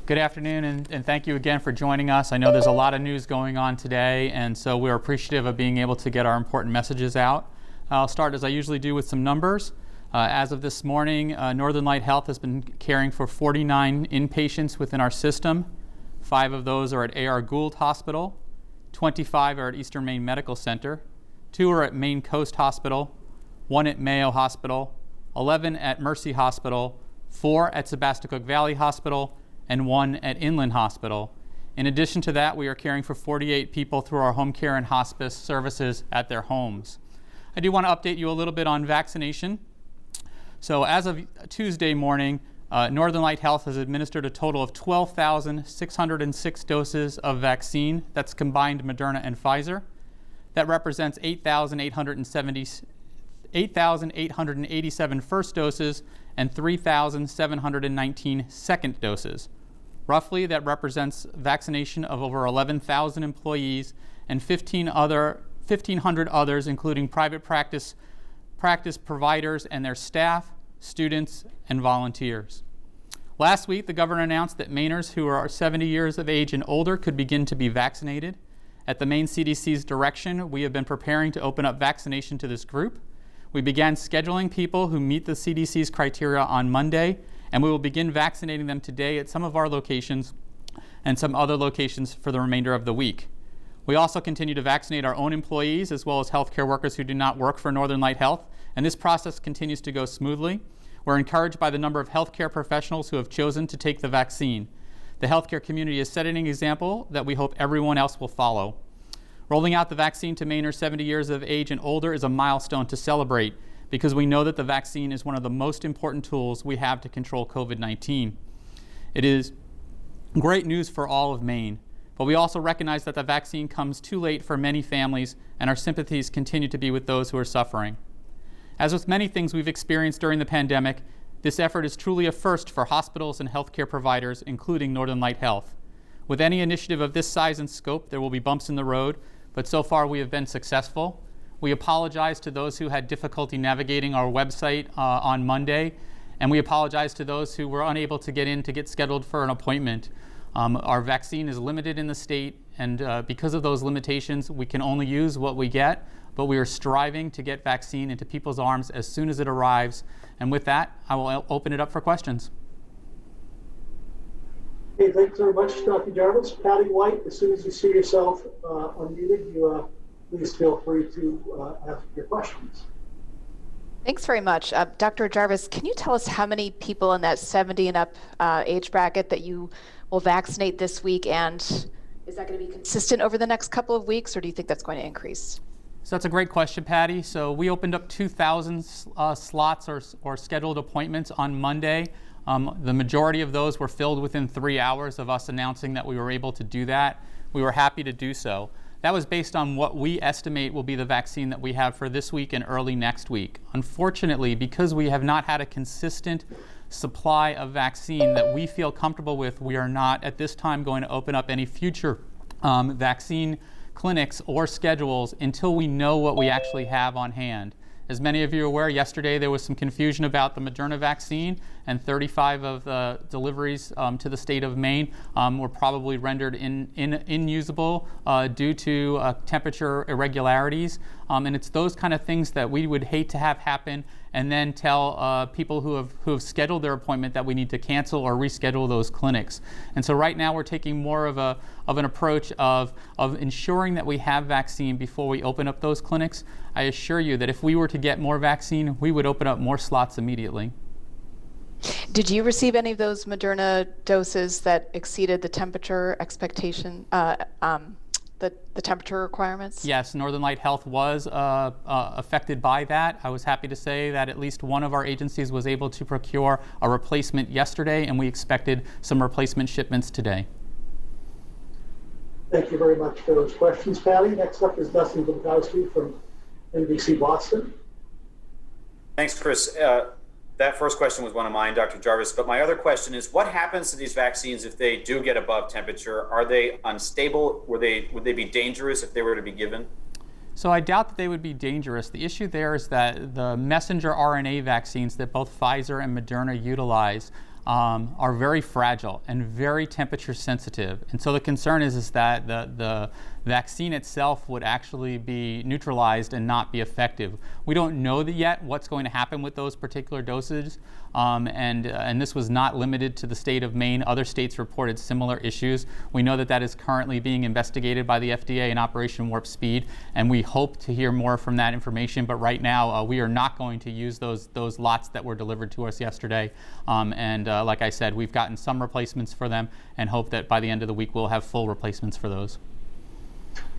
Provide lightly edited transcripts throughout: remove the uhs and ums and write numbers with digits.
Good afternoon, and thank you again for joining us. I know there's a lot of news going on today, and so we're appreciative of being able to get our important messages out. I'll start, as I usually do, with some numbers. As of this morning, Northern Light Health has been caring for 49 inpatients within our system. 5 of those are at A.R. Gould Hospital, 25 are at Eastern Maine Medical Center, 2 are at Maine Coast Hospital, 1 at Mayo Hospital, 11 at Mercy Hospital, 4 at Sebasticook Valley Hospital, and 1 at Inland Hospital. In addition to that, we are caring for 48 people through our home care and hospice services at their homes. I do want to update you a little bit on vaccination. So as of Tuesday morning, Northern Light Health has administered a total of 12,606 doses of vaccine. That's combined Moderna and Pfizer. That represents 8,887 first doses and 3,719 second doses. Roughly, that represents vaccination of over 11,000 employees and 1,500 others, including private practice providers and their staff, students, and volunteers. Last week, the governor announced that Mainers who are 70 years of age and older could begin to be vaccinated. At the Maine CDC's direction, we have been preparing to open up vaccination to this group. We began scheduling people who meet the CDC's criteria on Monday, and we will begin vaccinating them today at some of our locations and some other locations for the remainder of the week. We also continue to vaccinate our own employees as well as healthcare workers who do not work for Northern Light Health, and this process continues to go smoothly. We're encouraged by the number of healthcare professionals who have chosen to take the vaccine. The healthcare community has set an example that we hope everyone else will follow. Rolling out the vaccine to Mainers 70 years of age and older is a milestone to celebrate because we know that the vaccine is one of the most important tools we have to control COVID-19. It is great news for all of Maine, but we also recognize that the vaccine comes too late for many families, and our sympathies continue to be with those who are suffering. As with many things we've experienced during the pandemic, this effort is truly a first for hospitals and healthcare providers, including Northern Light Health. With any initiative of this size and scope, there will be bumps in the road, but so far we have been successful. We apologize to those who had difficulty navigating our website on Monday, and we apologize to those who were unable to get scheduled for an appointment. Our vaccine is limited in the state, and because of those limitations, we can only use what we get, but we are striving to get vaccine into people's arms as soon as it arrives. And with that, I will open it up for questions. Hey, thanks very much, Dr. Jarvis. Patty White, as soon as you see yourself unmuted, please feel free to ask your questions. Thanks very much. Dr. Jarvis, can you tell us how many people in that 70 and up age bracket that you will vaccinate this week, and is that going to be consistent over the next couple of weeks, or do you think that's going to increase? So that's a great question, Patty. So we opened up 2,000 slots or scheduled appointments on Monday. The majority of those were filled within 3 hours of us announcing that we were able to do that. We were happy to do so. That was based on what we estimate will be the vaccine that we have for this week and early next week. Unfortunately, because we have not had a consistent supply of vaccine that we feel comfortable with, we are not at this time going to open up any future vaccine clinics or schedules until we know what we actually have on hand. As many of you are aware, yesterday there was some confusion about the Moderna vaccine, and 35 of the deliveries to the state of Maine were probably rendered inusable due to temperature irregularities. And it's those kind of things that we would hate to have happen and then tell people who have scheduled their appointment that we need to cancel or reschedule those clinics. And so right now we're taking more of an approach of ensuring that we have vaccine before we open up those clinics. I assure you that if we were to get more vaccine, we would open up more slots immediately. Did you receive any of those Moderna doses that exceeded the temperature expectation, the temperature requirements? Yes, Northern Light Health was affected by that. I was happy to say that at least one of our agencies was able to procure a replacement yesterday, and we expected some replacement shipments today. Thank you very much for those questions, Patty. Next up is Dustin Bukowski from NBC Boston. Thanks, Chris. That first question was one of mine, Dr. Jarvis, but my other question is, what happens to these vaccines if they do get above temperature? Are they unstable? Would they be dangerous if they were to be given? So I doubt that they would be dangerous. The issue there is that the messenger RNA vaccines that both Pfizer and Moderna utilize are very fragile and very temperature sensitive. And so the concern is that the vaccine itself would actually be neutralized and not be effective. We don't know yet what's going to happen with those particular dosages. And this was not limited to the state of Maine. Other states reported similar issues. We know that that is currently being investigated by the FDA in Operation Warp Speed, and we hope to hear more from that information. But right now, we are not going to use those lots that were delivered to us yesterday. Like I said, we've gotten some replacements for them, and hope that by the end of the week we'll have full replacements for those.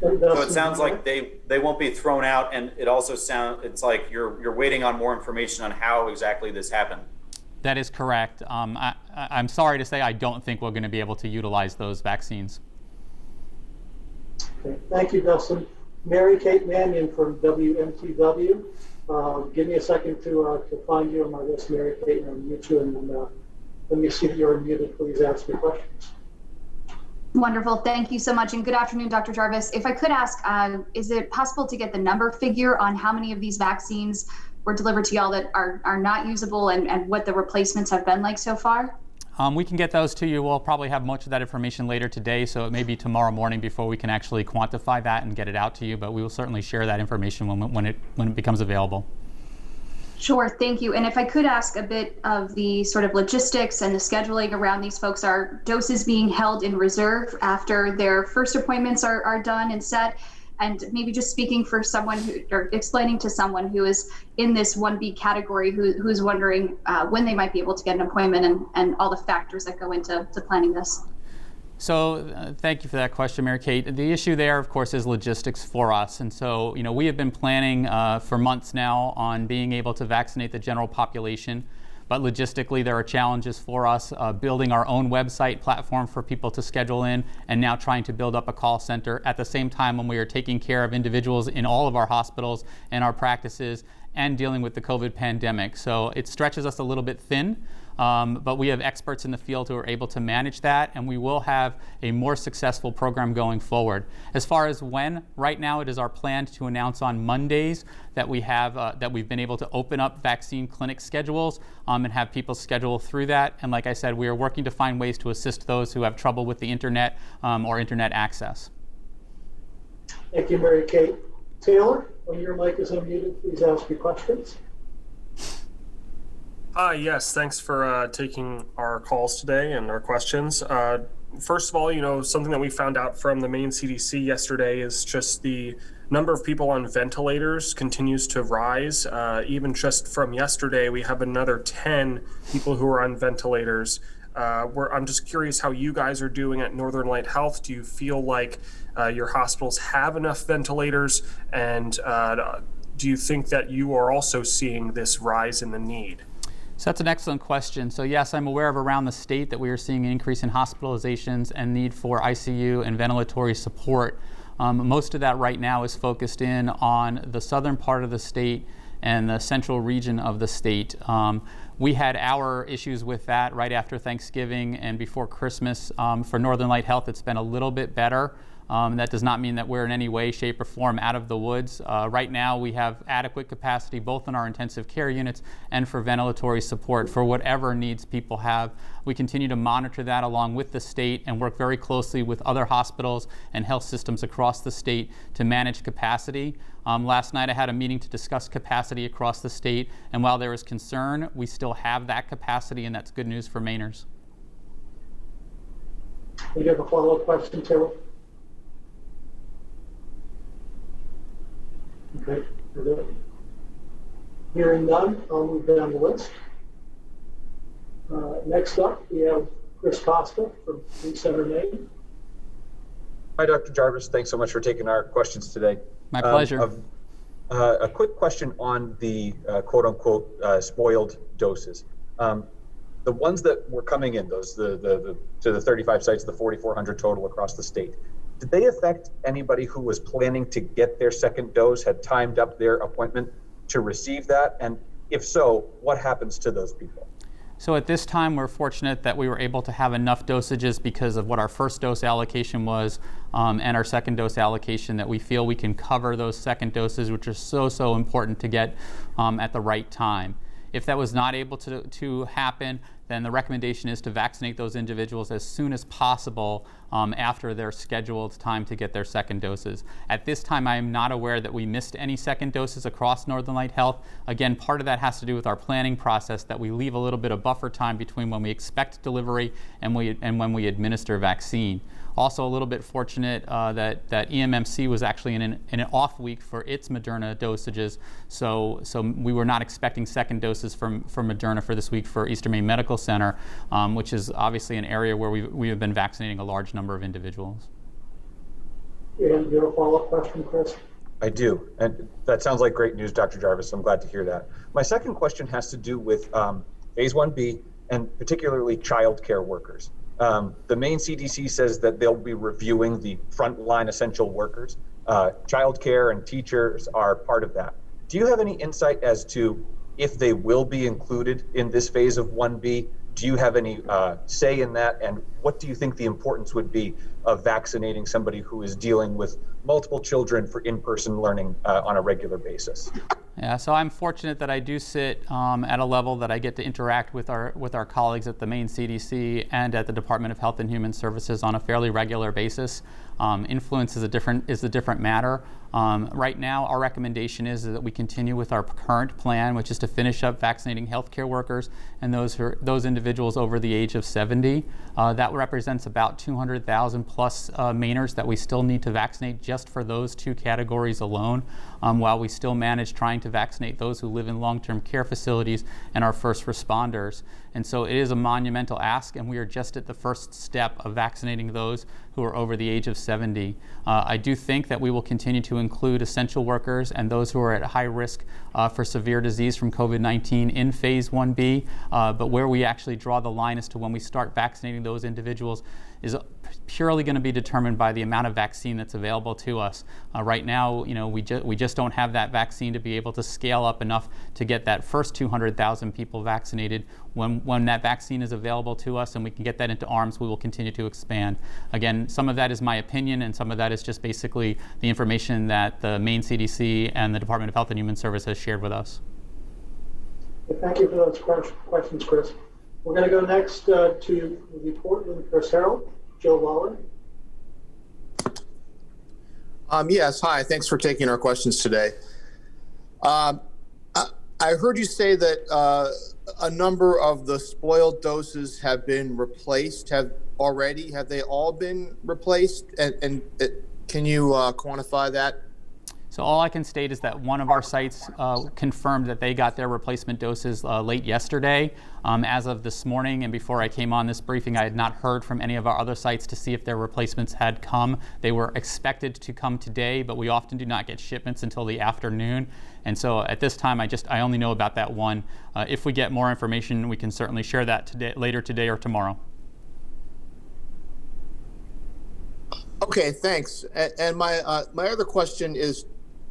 So it sounds like they won't be thrown out, and it also it's like you're waiting on more information on how exactly this happened. That is correct. I'm sorry to say I don't think we're going to be able to utilize those vaccines. Okay. Thank you, Dustin. Mary Kate Mannion from WMTW. Give me a second to find you on my list, Mary Kate, and I'll mute you. And then, let me see if you're unmuted. Please ask your questions. Wonderful. Thank you so much. And good afternoon, Dr. Jarvis. If I could ask, is it possible to get the number figure on how many of these vaccines were delivered to y'all that are not usable and what the replacements have been like so far? We can get those to you. We'll probably have much of that information later today, so it may be tomorrow morning before we can actually quantify that and get it out to you, but we will certainly share that information when it becomes available. Sure, thank you. And if I could ask a bit of the sort of logistics and the scheduling around these folks, are doses being held in reserve after their first appointments are done and set? And maybe just speaking for someone or explaining to someone who is in this 1B category who's wondering when they might be able to get an appointment and all the factors that go into planning this. So thank you for that question, Mary Kate. The issue there, of course, is logistics for us. And so, we have been planning for months now on being able to vaccinate the general population. But logistically, there are challenges for us building our own website platform for people to schedule in, and now trying to build up a call center at the same time when we are taking care of individuals in all of our hospitals and our practices and dealing with the COVID pandemic. So it stretches us a little bit thin. But we have experts in the field who are able to manage that, and we will have a more successful program going forward. As far as when, right now it is our plan to announce on Mondays that we have that we've been able to open up vaccine clinic schedules and have people schedule through that. And like I said, we are working to find ways to assist those who have trouble with the internet or internet access. Thank you, Mary Kate. Taylor, when your mic is unmuted, please ask your questions. Yes, thanks for taking our calls today and our questions. First of all, something that we found out from the Maine CDC yesterday is just the number of people on ventilators continues to rise. Even just from yesterday, we have another 10 people who are on ventilators. I'm just curious how you guys are doing at Northern Light Health. Do you feel like your hospitals have enough ventilators? And do you think that you are also seeing this rise in the need? So that's an excellent question. So yes, I'm aware of around the state that we are seeing an increase in hospitalizations and need for ICU and ventilatory support. Most of that right now is focused in on the southern part of the state and the central region of the state. We had our issues with that right after Thanksgiving and before Christmas. For Northern Light Health, it's been a little bit better. That does not mean that we're in any way, shape, or form out of the woods. Right now, we have adequate capacity both in our intensive care units and for ventilatory support for whatever needs people have. We continue to monitor that along with the state and work very closely with other hospitals and health systems across the state to manage capacity. Last night, I had a meeting to discuss capacity across the state, and while there is concern, we still have that capacity, and that's good news for Mainers. We have a follow-up question, Taylor. Okay, we're good. Hearing none, I'll move down the list. Next up, we have Chris Costa from Center Maine. Hi, Dr. Jarvis. Thanks so much for taking our questions today. My pleasure. A quick question on the quote-unquote spoiled doses. The ones that were coming in, those to the 35 sites, the 4,400 total across the state, did they affect anybody who was planning to get their second dose, had timed up their appointment to receive that? And if so, what happens to those people? So at this time, we're fortunate that we were able to have enough dosages because of what our first dose allocation was and our second dose allocation, that we feel we can cover those second doses, which are so important to get at the right time. If that was not able to happen, then the recommendation is to vaccinate those individuals as soon as possible after their scheduled time to get their second doses. At this time, I am not aware that we missed any second doses across Northern Light Health. Again, part of that has to do with our planning process, that we leave a little bit of buffer time between when we expect delivery and when we administer vaccine. Also, a little bit fortunate that EMMC was actually in an off week for its Moderna dosages, so we were not expecting second doses from Moderna for this week for Eastern Maine Medical Center, which is obviously an area where we have been vaccinating a large number of individuals. And you have a follow-up question, Chris? I do, and that sounds like great news, Dr. Jarvis. I'm glad to hear that. My second question has to do with Phase 1B and particularly child care workers. The Maine CDC says that they'll be reviewing the frontline essential workers. Childcare and teachers are part of that. Do you have any insight as to if they will be included in this phase of 1B? Do you have any say in that? And what do you think the importance would be of vaccinating somebody who is dealing with multiple children for in-person learning on a regular basis? Yeah, so I'm fortunate that I do sit at a level that I get to interact with our colleagues at the Maine CDC and at the Department of Health and Human Services on a fairly regular basis. Influence is a different matter. Right now, our recommendation is that we continue with our current plan, which is to finish up vaccinating healthcare workers and those individuals over the age of 70. That represents about 200,000 plus Mainers that we still need to vaccinate just for those two categories alone, while we still manage trying to vaccinate those who live in long-term care facilities and our first responders. And so it is a monumental ask, and we are just at the first step of vaccinating those who are over the age of 70. I do think that we will continue to include essential workers and those who are at high risk for severe disease from COVID-19 in Phase 1B, but where we actually draw the line as to when we start vaccinating those individuals is purely going to be determined by the amount of vaccine that's available to us. Right now, we just don't have that vaccine to be able to scale up enough to get that first 200,000 people vaccinated. When that vaccine is available to us and we can get that into arms, we will continue to expand. Again, some of that is my opinion, and some of that is just basically the information that the Maine CDC and the Department of Health and Human Services has shared with us. Thank you for those questions, Chris. We're going to go next to the Portland Press Herald, Joe Lawler. Yes, hi. Thanks for taking our questions today. I heard you say that a number of the spoiled doses have been replaced. Have they all been replaced? And can you quantify that? So all I can state is that one of our sites confirmed that they got their replacement doses late yesterday. As of this morning and before I came on this briefing, I had not heard from any of our other sites to see if their replacements had come. They were expected to come today, but we often do not get shipments until the afternoon. And so at this time, I only know about that one. If we get more information, we can certainly share that later today or tomorrow. Okay, thanks. And my other question is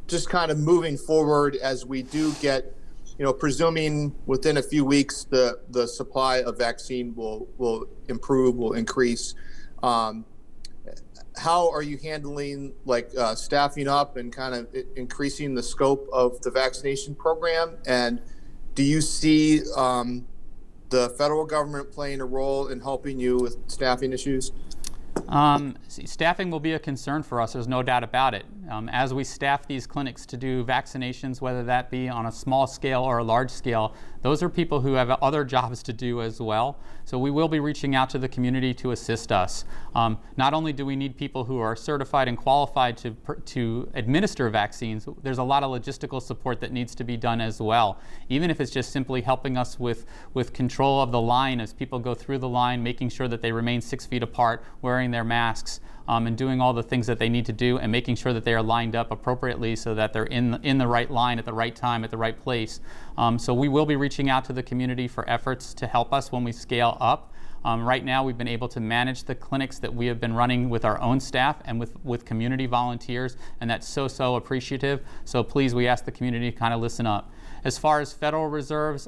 just kind of moving forward as we do get, presuming within a few weeks the supply of vaccine will improve, will increase. How are you handling staffing up and kind of increasing the scope of the vaccination program? And do you see the federal government playing a role in helping you with staffing issues? Staffing will be a concern for us, there's no doubt about it. As we staff these clinics to do vaccinations, whether that be on a small scale or a large scale, those are people who have other jobs to do as well. So we will be reaching out to the community to assist us. Not only do we need people who are certified and qualified to administer vaccines, there's a lot of logistical support that needs to be done as well. Even if it's just simply helping us with control of the line as people go through the line, making sure that they remain 6 feet apart, wearing their masks, and doing all the things that they need to do, and making sure that they are lined up appropriately so that they're in the right line at the right time at the right place. So we will be reaching out to the community for efforts to help us when we scale up. Right now, we've been able to manage the clinics that we have been running with our own staff and with community volunteers, and that's so appreciative. So please, we ask the community to kind of listen up. As far as federal reserves,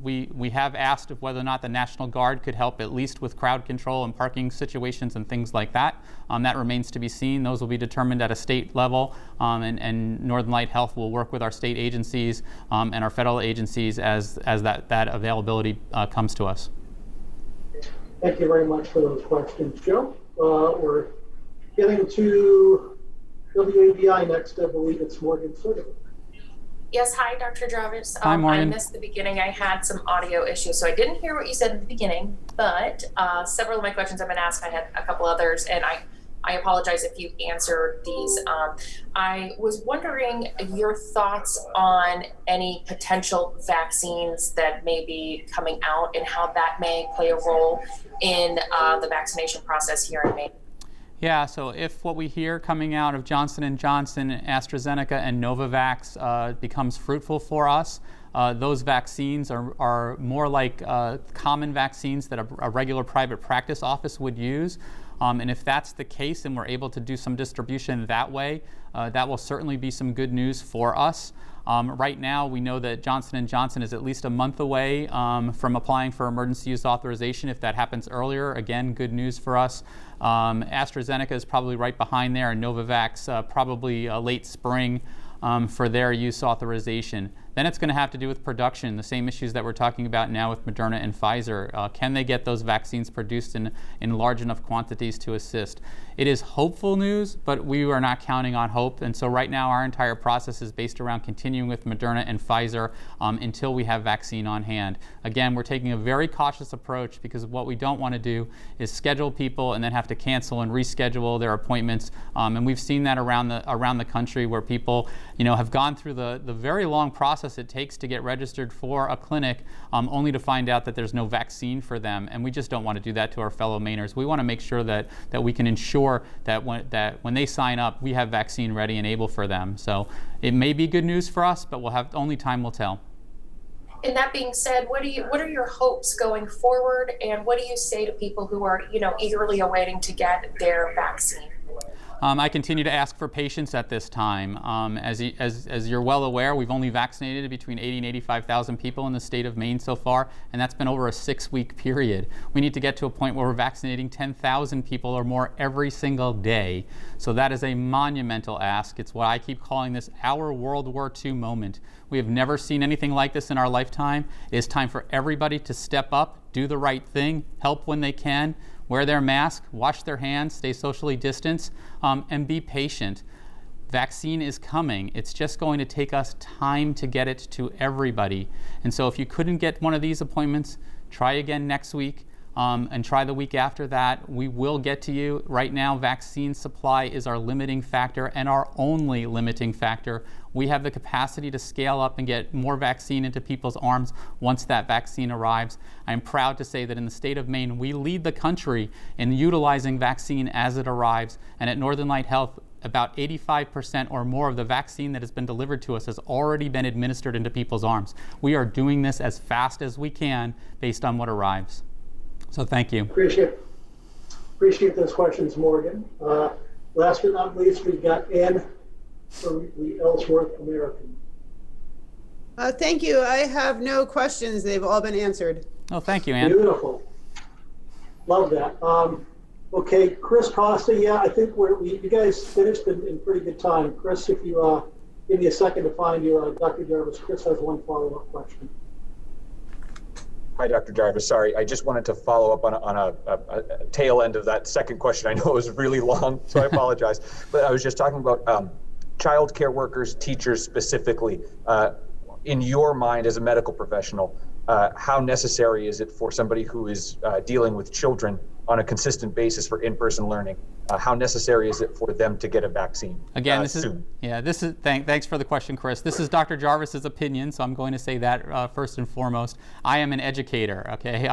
we have asked whether or not the National Guard could help at least with crowd control and parking situations and things like that. That remains to be seen. Those will be determined at a state level, and Northern Light Health will work with our state agencies and our federal agencies as that availability comes to us. Thank you very much for those questions, Joe. We're getting to WABI next. I believe it's Morgan Sutter. Yes, hi, Dr. Jarvis. Hi, Morgan. I missed the beginning. I had some audio issues, so I didn't hear what you said at the beginning, but several of my questions have been asked. I had a couple others, and I apologize if you answered these. I was wondering your thoughts on any potential vaccines that may be coming out and how that may play a role in the vaccination process here in Maine. Yeah, so if what we hear coming out of Johnson & Johnson, AstraZeneca, and Novavax becomes fruitful for us, those vaccines are more like common vaccines that a regular private practice office would use. And if that's the case and we're able to do some distribution that way, that will certainly be some good news for us. Right now, we know that Johnson & Johnson is at least a month away from applying for emergency use authorization. If that happens earlier, again, good news for us. AstraZeneca is probably right behind there, and Novavax probably late spring for their use authorization. Then it's going to have to do with production, the same issues that we're talking about now with Moderna and Pfizer. Can they get those vaccines produced in large enough quantities to assist? It is hopeful news, but we are not counting on hope. And so right now our entire process is based around continuing with Moderna and Pfizer until we have vaccine on hand. Again, we're taking a very cautious approach because what we don't want to do is schedule people and then have to cancel and reschedule their appointments. And we've seen that around the country where people have gone through the very long process it takes to get registered for a clinic only to find out that there's no vaccine for them. And we just don't want to do that to our fellow Mainers. We want to make sure that we can ensure that when they sign up, we have vaccine ready and able for them. So it may be good news for us, but only time will tell. And that being said, what are your hopes going forward, and what do you say to people who are eagerly awaiting to get their vaccine? I continue to ask for patience at this time. As you're well aware, we've only vaccinated between 80 and 85,000 people in the state of Maine so far, and that's been over a 6-week period. We need to get to a point where we're vaccinating 10,000 people or more every single day. So that is a monumental ask. It's what I keep calling this our World War II moment. We have never seen anything like this in our lifetime. It is time for everybody to step up, do the right thing, help when they can, wear their mask, wash their hands, stay socially distanced, and be patient. Vaccine is coming. It's just going to take us time to get it to everybody. And so if you couldn't get one of these appointments, try again next week. And try the week after that. We will get to you. Right now, vaccine supply is our limiting factor and our only limiting factor. We have the capacity to scale up and get more vaccine into people's arms once that vaccine arrives. I'm proud to say that in the state of Maine, we lead the country in utilizing vaccine as it arrives. And at Northern Light Health, about 85% or more of the vaccine that has been delivered to us has already been administered into people's arms. We are doing this as fast as we can based on what arrives. So thank you. Appreciate those questions, Morgan. Last but not least, we've got Ann from the Ellsworth American. Thank you. I have no questions. They've all been answered. Oh, thank you, Ann. Beautiful. Love that. Okay, Chris Costa. Yeah, I think you guys finished in pretty good time. Chris, if you give me a second to find you, Dr. Jarvis. Chris has one follow-up question. Hi, Dr. Jarvis. Sorry, I just wanted to follow up on a tail end of that second question. I know it was really long, so I apologize. But I was just talking about child care workers, teachers specifically. In your mind as a medical professional, how necessary is it for somebody who is dealing with children on a consistent basis for in-person learning? How necessary is it for them to get a vaccine? Again, soon? Thanks for the question, Chris. This is Dr. Jarvis's opinion, so I'm going to say that first and foremost. I am an educator, okay?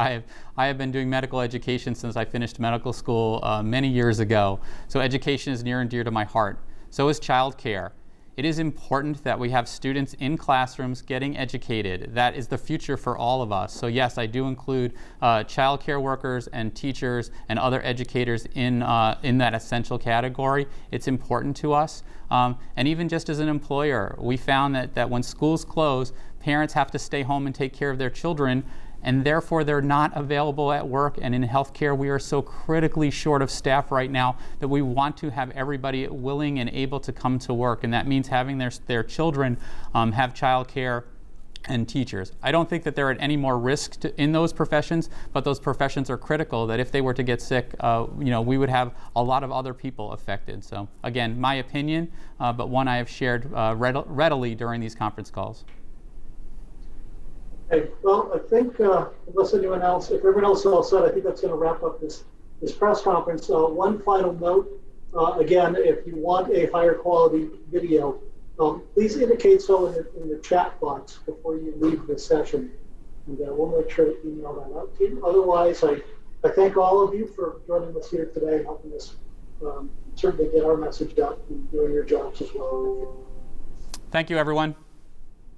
I have been doing medical education since I finished medical school many years ago. So education is near and dear to my heart. So is child care. It is important that we have students in classrooms getting educated. That is the future for all of us. So yes, I do include child care workers and teachers and other educators in that essential category. It's important to us. And even just as an employer, we found that when schools close, parents have to stay home and take care of their children, and therefore they're not available at work. And in healthcare, we are so critically short of staff right now that we want to have everybody willing and able to come to work. And that means having their children have child care and teachers. I don't think that they're at any more risk in those professions, but those professions are critical that if they were to get sick, we would have a lot of other people affected. So again, my opinion, but one I have shared readily during these conference calls. Okay, well, I think unless anyone else, if everyone else is all set, I think that's going to wrap up this press conference. One final note, again, if you want a higher quality video, please indicate so in the chat box before you leave the session, and we'll make sure to email that out to you. Otherwise, I thank all of you for joining us here today and helping us certainly get our message out and doing your jobs as well. Thank you, everyone.